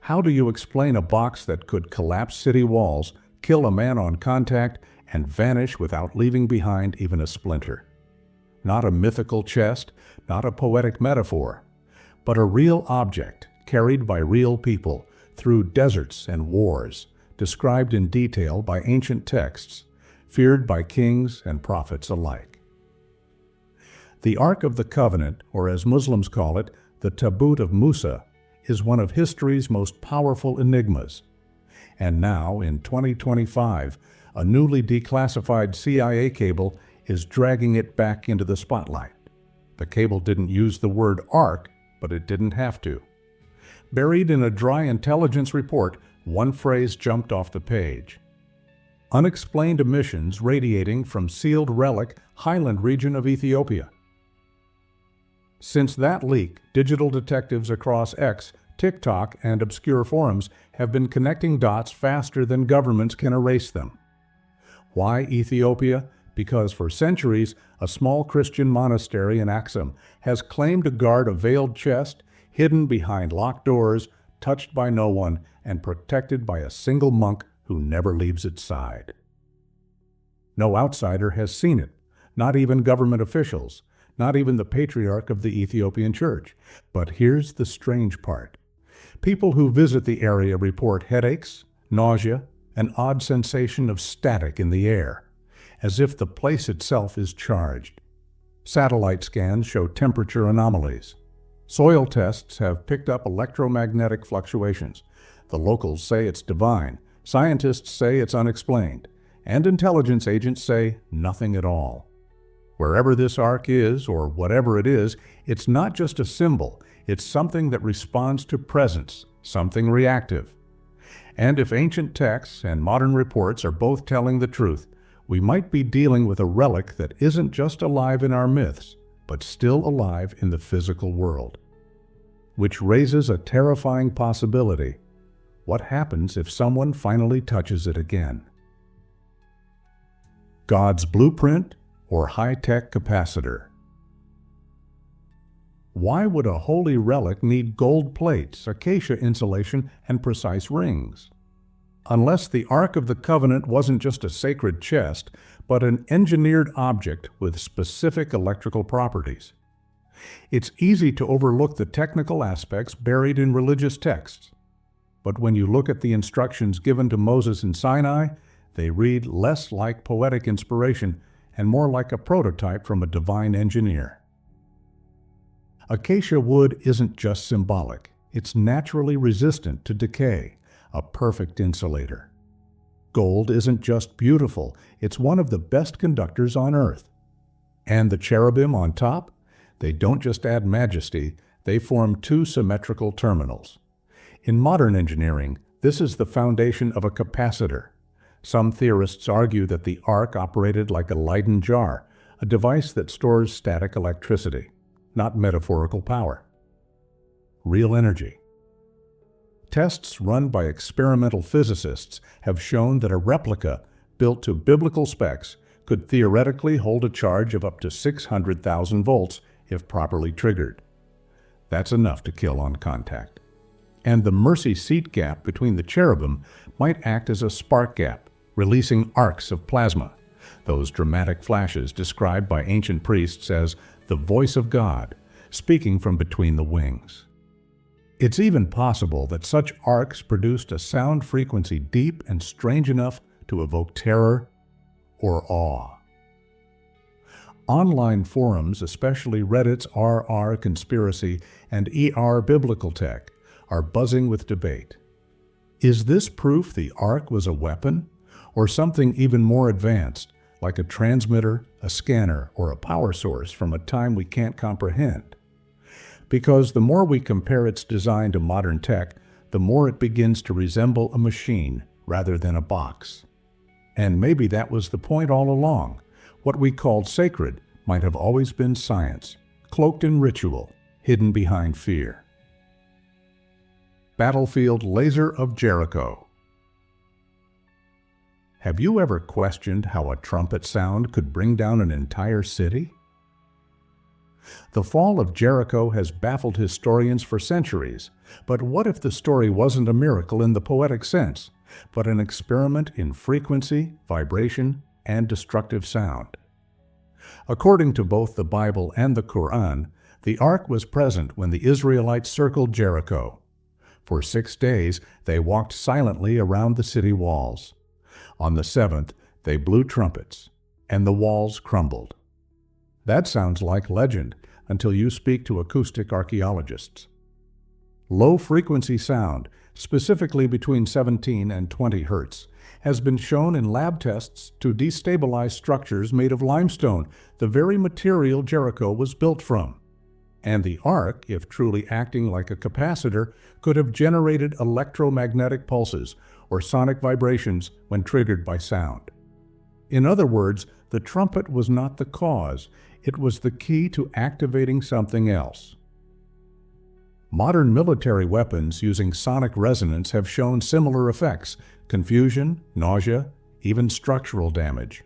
How do you explain a box that could collapse city walls, kill a man on contact, and vanish without leaving behind even a splinter? Not a mythical chest, not a poetic metaphor, but a real object carried by real people through deserts and wars, described in detail by ancient texts, feared by kings and prophets alike. The Ark of the Covenant, or as Muslims call it, the Tabut of Musa, is one of history's most powerful enigmas. And now, in 2025, a newly declassified CIA cable is dragging it back into the spotlight. The cable didn't use the word Ark, but it didn't have to. Buried in a dry intelligence report, one phrase jumped off the page: unexplained emissions radiating from sealed relic highland region of Ethiopia. Since that leak, digital detectives across X, TikTok, and obscure forums have been connecting dots faster than governments can erase them. Why Ethiopia? Because for centuries, a small Christian monastery in Axum has claimed to guard a veiled chest, hidden behind locked doors, touched by no one, and protected by a single monk who never leaves its side. No outsider has seen it, not even government officials, not even the patriarch of the Ethiopian church. But here's the strange part. People who visit the area report headaches, nausea, an odd sensation of static in the air, as if the place itself is charged. Satellite scans show temperature anomalies. Soil tests have picked up electromagnetic fluctuations. The locals say it's divine, scientists say it's unexplained, and intelligence agents say nothing at all. Wherever this ark is, or whatever it is, it's not just a symbol, it's something that responds to presence, something reactive. And if ancient texts and modern reports are both telling the truth, we might be dealing with a relic that isn't just alive in our myths, but still alive in the physical world. Which raises a terrifying possibility. What happens if someone finally touches it again? God's blueprint or high-tech capacitor? Why would a holy relic need gold plates, acacia insulation, and precise rings? Unless the Ark of the Covenant wasn't just a sacred chest, but an engineered object with specific electrical properties. It's easy to overlook the technical aspects buried in religious texts. But when you look at the instructions given to Moses in Sinai, they read less like poetic inspiration and more like a prototype from a divine engineer. Acacia wood isn't just symbolic. It's naturally resistant to decay, a perfect insulator. Gold isn't just beautiful, it's one of the best conductors on earth. And the cherubim on top? They don't just add majesty, they form two symmetrical terminals. In modern engineering, this is the foundation of a capacitor. Some theorists argue that the Ark operated like a Leyden jar, a device that stores static electricity, not metaphorical power. Real energy. Tests run by experimental physicists have shown that a replica built to biblical specs could theoretically hold a charge of up to 600,000 volts if properly triggered. That's enough to kill on contact. And the mercy seat gap between the cherubim might act as a spark gap, releasing arcs of plasma, those dramatic flashes described by ancient priests as the voice of God, speaking from between the wings. It's even possible that such arcs produced a sound frequency deep and strange enough to evoke terror or awe. Online forums, especially Reddit's RR Conspiracy and ER Biblical Tech, are buzzing with debate. Is this proof the Ark was a weapon, or something even more advanced, like a transmitter, a scanner, or a power source from a time we can't comprehend? Because the more we compare its design to modern tech, the more it begins to resemble a machine rather than a box. And maybe that was the point all along. What we called sacred might have always been science, cloaked in ritual, hidden behind fear. Battlefield Laser of Jericho. Have you ever questioned how a trumpet sound could bring down an entire city? The fall of Jericho has baffled historians for centuries, but what if the story wasn't a miracle in the poetic sense, but an experiment in frequency, vibration, and destructive sound? According to both the Bible and the Quran, the ark was present when the Israelites circled Jericho. For 6 days, they walked silently around the city walls. On the 7th, they blew trumpets, and the walls crumbled. That sounds like legend until you speak to acoustic archaeologists. Low-frequency sound, specifically between 17 and 20 hertz, has been shown in lab tests to destabilize structures made of limestone, the very material Jericho was built from. And the ark, if truly acting like a capacitor, could have generated electromagnetic pulses or sonic vibrations when triggered by sound. In other words, the trumpet was not the cause, it was the key to activating something else. Modern military weapons using sonic resonance have shown similar effects: confusion, nausea, even structural damage.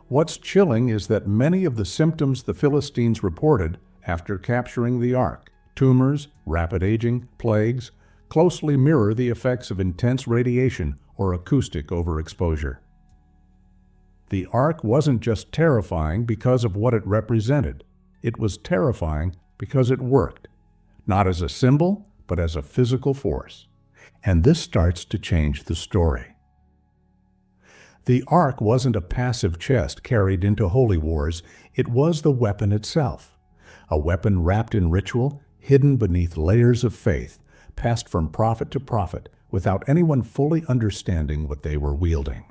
What's chilling is that many of the symptoms the Philistines reported after capturing the ark, tumors, rapid aging, plagues, closely mirror the effects of intense radiation or acoustic overexposure. The ark wasn't just terrifying because of what it represented. It was terrifying because it worked, not as a symbol, but as a physical force. And this starts to change the story. The ark wasn't a passive chest carried into holy wars, it was the weapon itself. A weapon wrapped in ritual, hidden beneath layers of faith, passed from prophet to prophet without anyone fully understanding what they were wielding.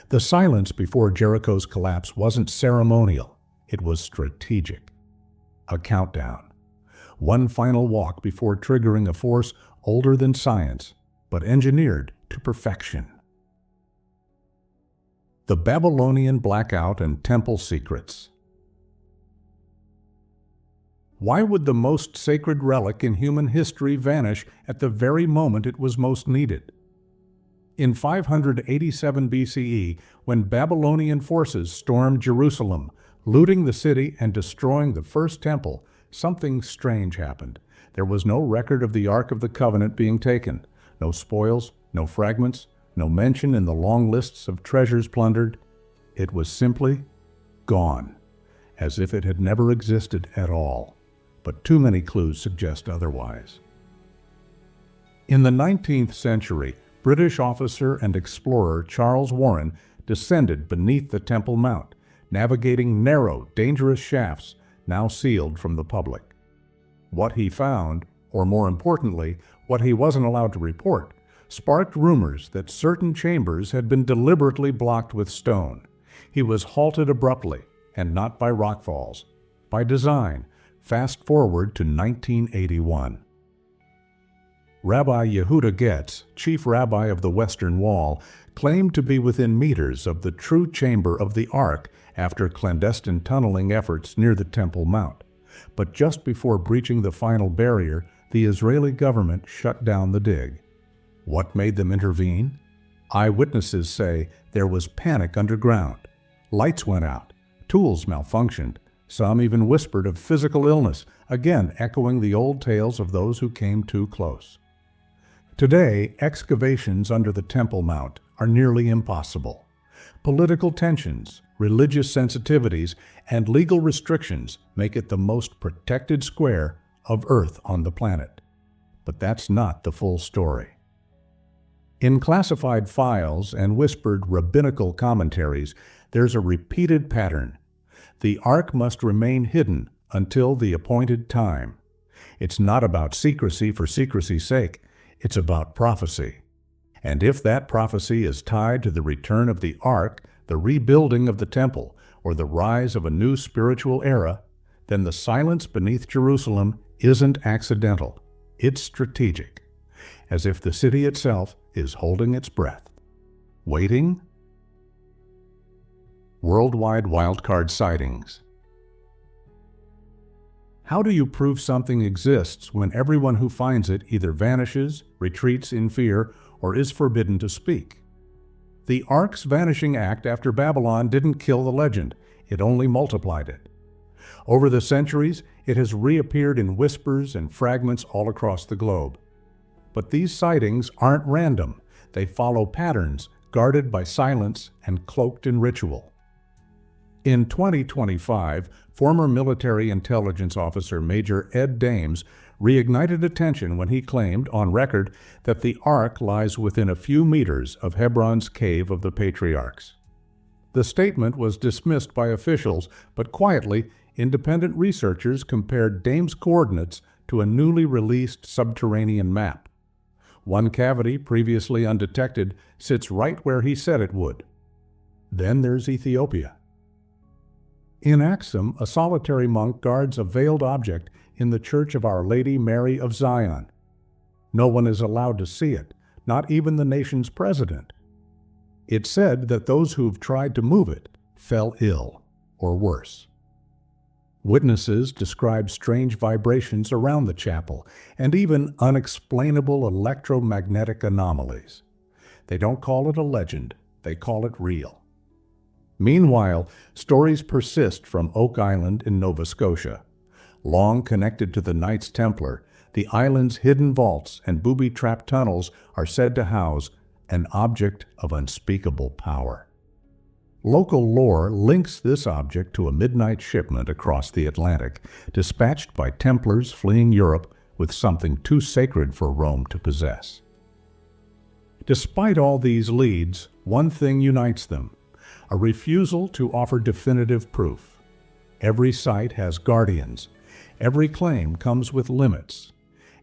The silence before Jericho's collapse wasn't ceremonial, it was strategic. A countdown. One final walk before triggering a force older than science, but engineered to perfection. The Babylonian Blackout and Temple Secrets. Why would the most sacred relic in human history vanish at the very moment it was most needed? In 587 BCE, when Babylonian forces stormed Jerusalem, looting the city and destroying the first temple, something strange happened. There was no record of the Ark of the Covenant being taken, no spoils, no fragments, no mention in the long lists of treasures plundered. It was simply gone, as if it had never existed at all. But too many clues suggest otherwise. In the 19th century, British officer and explorer Charles Warren descended beneath the Temple Mount, navigating narrow, dangerous shafts now sealed from the public. What he found, or more importantly, what he wasn't allowed to report, sparked rumors that certain chambers had been deliberately blocked with stone. He was halted abruptly, and not by rockfalls, by design. Fast forward to 1981. Rabbi Yehuda Getz, chief rabbi of the Western Wall, claimed to be within meters of the true chamber of the Ark after clandestine tunneling efforts near the Temple Mount. But just before breaching the final barrier, the Israeli government shut down the dig. What made them intervene? Eyewitnesses say there was panic underground. Lights went out, tools malfunctioned. Some even whispered of physical illness, again echoing the old tales of those who came too close. Today, excavations under the Temple Mount are nearly impossible. Political tensions, religious sensitivities, and legal restrictions make it the most protected square of Earth on the planet. But that's not the full story. In classified files and whispered rabbinical commentaries, there's a repeated pattern. The Ark must remain hidden until the appointed time. It's not about secrecy for secrecy's sake. It's about prophecy. And if that prophecy is tied to the return of the Ark, the rebuilding of the temple, or the rise of a new spiritual era, then the silence beneath Jerusalem isn't accidental. It's strategic, as if the city itself is holding its breath, waiting. Worldwide wildcard sightings. How do you prove something exists when everyone who finds it either vanishes, retreats in fear, or is forbidden to speak? The Ark's vanishing act after Babylon didn't kill the legend, it only multiplied it. Over the centuries, it has reappeared in whispers and fragments all across the globe. But these sightings aren't random. They follow patterns guarded by silence and cloaked in ritual. In 2025, former military intelligence officer Major Ed Dames reignited attention when he claimed, on record, that the Ark lies within a few meters of Hebron's Cave of the Patriarchs. The statement was dismissed by officials, but quietly, independent researchers compared Dames' coordinates to a newly released subterranean map. One cavity, previously undetected, sits right where he said it would. Then there's Ethiopia. In Axum, a solitary monk guards a veiled object in the Church of Our Lady Mary of Zion. No one is allowed to see it, not even the nation's president. It's said that those who've tried to move it fell ill, or worse. Witnesses describe strange vibrations around the chapel and even unexplainable electromagnetic anomalies. They don't call it a legend, they call it real. Meanwhile, stories persist from Oak Island in Nova Scotia. Long connected to the Knights Templar, the island's hidden vaults and booby-trapped tunnels are said to house an object of unspeakable power. Local lore links this object to a midnight shipment across the Atlantic, dispatched by Templars fleeing Europe with something too sacred for Rome to possess. Despite all these leads, one thing unites them: a refusal to offer definitive proof. Every site has guardians, every claim comes with limits,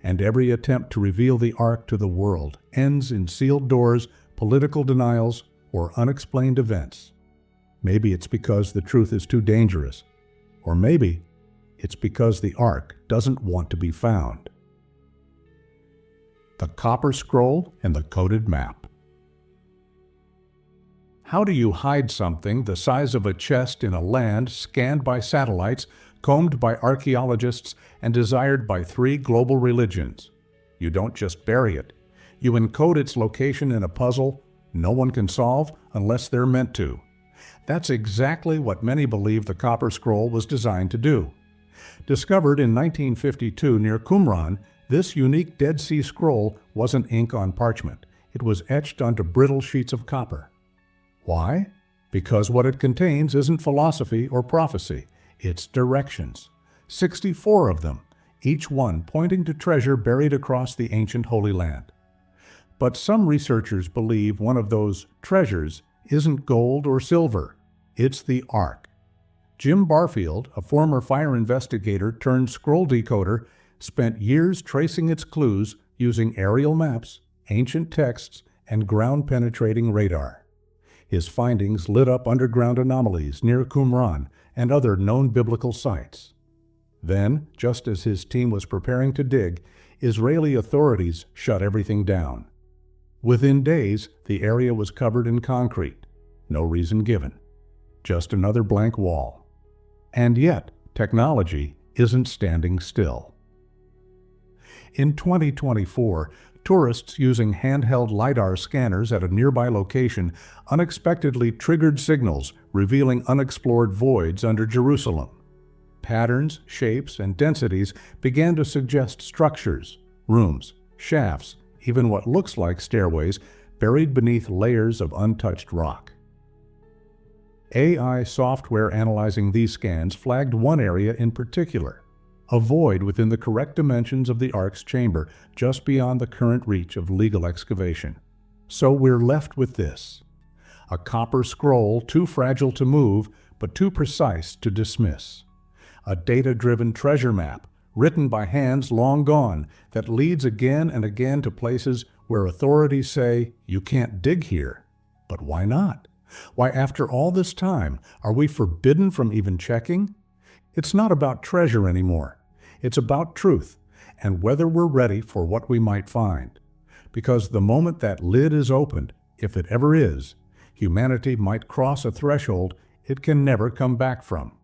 and every attempt to reveal the Ark to the world ends in sealed doors, political denials, or unexplained events. Maybe it's because the truth is too dangerous, or maybe it's because the Ark doesn't want to be found. The Copper Scroll and the Coded Map. How do you hide something the size of a chest in a land scanned by satellites, combed by archaeologists, and desired by 3 global religions? You don't just bury it. You encode its location in a puzzle no one can solve unless they're meant to. That's exactly what many believe the Copper Scroll was designed to do. Discovered in 1952 near Qumran, this unique Dead Sea Scroll wasn't ink on parchment. It was etched onto brittle sheets of copper. Why? Because what it contains isn't philosophy or prophecy. It's directions. 64 of them, each one pointing to treasure buried across the ancient Holy Land. But some researchers believe one of those treasures isn't gold or silver. It's the Ark. Jim Barfield, a former fire investigator turned scroll decoder, spent years tracing its clues using aerial maps, ancient texts, and ground-penetrating radar. His findings lit up underground anomalies near Qumran and other known biblical sites. Then, just as his team was preparing to dig, Israeli authorities shut everything down. Within days, the area was covered in concrete. No reason given. Just another blank wall. And yet, technology isn't standing still. In 2024, tourists using handheld LiDAR scanners at a nearby location unexpectedly triggered signals revealing unexplored voids under Jerusalem. Patterns, shapes, and densities began to suggest structures, rooms, shafts, even what looks like stairways buried beneath layers of untouched rock. AI software analyzing these scans flagged one area in particular, a void within the correct dimensions of the Ark's chamber, just beyond the current reach of legal excavation. So we're left with this: a copper scroll too fragile to move, but too precise to dismiss. A data-driven treasure map, written by hands long gone, that leads again and again to places where authorities say, you can't dig here. But why not? Why, after all this time, are we forbidden from even checking? It's not about treasure anymore. It's about truth, and whether we're ready for what we might find. Because the moment that lid is opened, if it ever is, humanity might cross a threshold it can never come back from.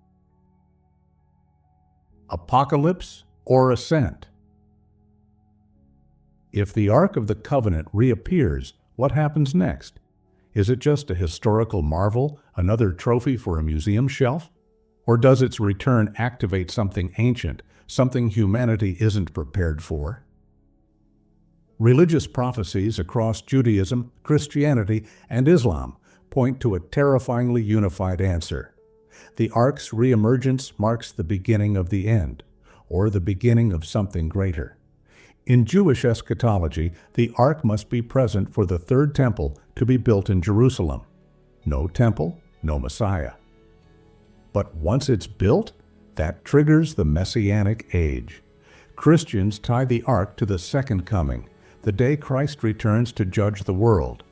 Apocalypse or ascent? If the Ark of the Covenant reappears, what happens next? Is it just a historical marvel, another trophy for a museum shelf? Or does its return activate something ancient, something humanity isn't prepared for? Religious prophecies across Judaism, Christianity, and Islam point to a terrifyingly unified answer. The Ark's reemergence marks the beginning of the end, or the beginning of something greater. In Jewish eschatology, the Ark must be present for the third temple to be built in Jerusalem. No temple, no Messiah. But once it's built, that triggers the Messianic age. Christians tie the Ark to the second coming, the day Christ returns to judge the world.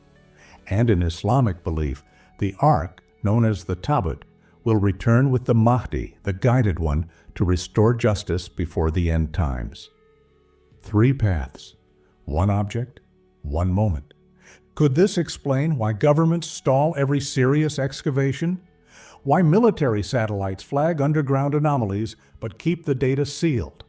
And in Islamic belief, the Ark, known as the Tabut, will return with the Mahdi, the guided one, to restore justice before the end times. 3 paths, 1 object, 1 moment. Could this explain why governments stall every serious excavation? Why military satellites flag underground anomalies but keep the data sealed?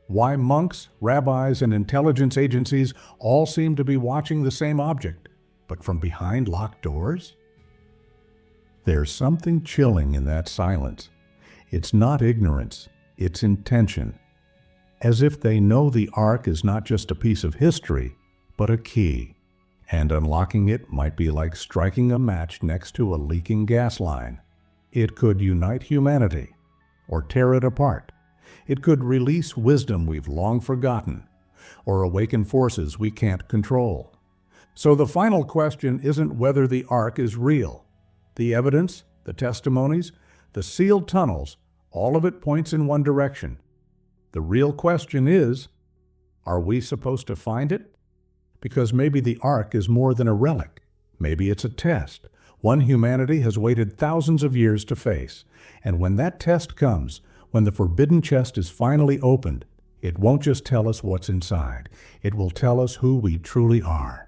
Why monks, rabbis, and intelligence agencies all seem to be watching the same object, but from behind locked doors? There's something chilling in that silence. It's not ignorance, it's intention. As if they know the Ark is not just a piece of history, but a key. And unlocking it might be like striking a match next to a leaking gas line. It could unite humanity, or tear it apart. It could release wisdom we've long forgotten, or awaken forces we can't control. So the final question isn't whether the Ark is real. The evidence, the testimonies, the sealed tunnels, all of it points in one direction. The real question is, are we supposed to find it? Because maybe the Ark is more than a relic. Maybe it's a test, one humanity has waited thousands of years to face. And when that test comes, when the forbidden chest is finally opened, it won't just tell us what's inside. It will tell us who we truly are.